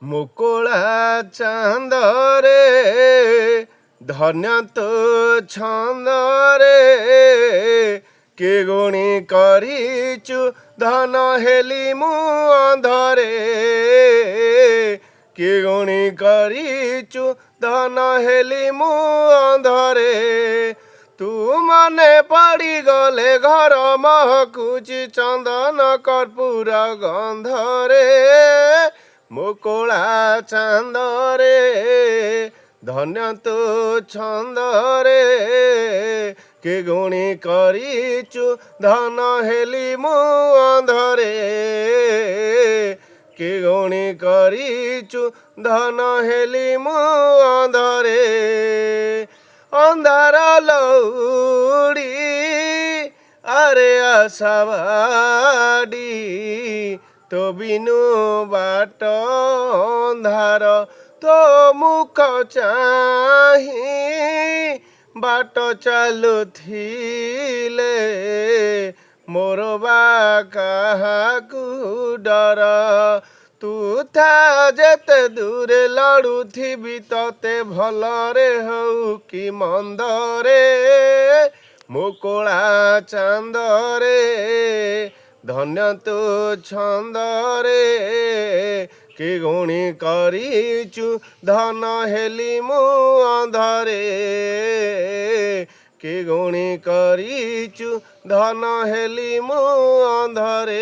ମୁକୁଳା ଚାନ୍ଦରେ ଧନ୍ୟ ତୋ ଛନ୍ଦରେ କି ଗୁଣି କରିଛୁ ଧନ ହେଲି ମୁଁ ଅନ୍ଧରେ କି ଗୁଣି କରିଛୁ ଧନ ହେଲି ମୁଁ ଅନ୍ଧରେ ତୁ ମନେ ପଡ଼ିଗଲେ ଘର ମହକୁଛି ଚନ୍ଦନ କର୍ପୂର ଗନ୍ଧରେ ମୁକୁଳା ଚାନ୍ଦରେ ଧନ୍ୟ ତୋ ଛନ୍ଦରେ କି ଗୁଣି କରିଛୁ ଧନ ହେଲି ମୁଁ ଅନ୍ଧରେ କି ଗୁଣି କରିଛୁ ଧନ ହେଲି ମୁଁ ଅନ୍ଧରେ ଅନ୍ଧାର ଲଉଡ଼ି ଆରେ ଆଶାବାଡ଼ି ତୋ ବିନୁ ବାଟ ଅନ୍ଧାର ତୋ ମୁଖ ଚାହିଁ ବାଟ ଚାଲୁଥିଲେ ମୋର ବା କାହାକୁ ଡର ତୁ ଥା ଯେତେ ଦୂରେ ଲଢ଼ୁଥିବି ତତେ ଭଲରେ ହଉ କି ମନ୍ଦରେ ମୁକୁଳା ଚାନ୍ଦରେ ଧନ୍ୟ ତୋ ଛନ୍ଦରେ କି ଗୁଣି କରିଛୁ ଧନ ହେଲି ମୁଁ ଅନ୍ଧରେ କି ଗୁଣି କରିଛୁ ଧନ ହେଲି ମୁଁ ଅନ୍ଧରେ।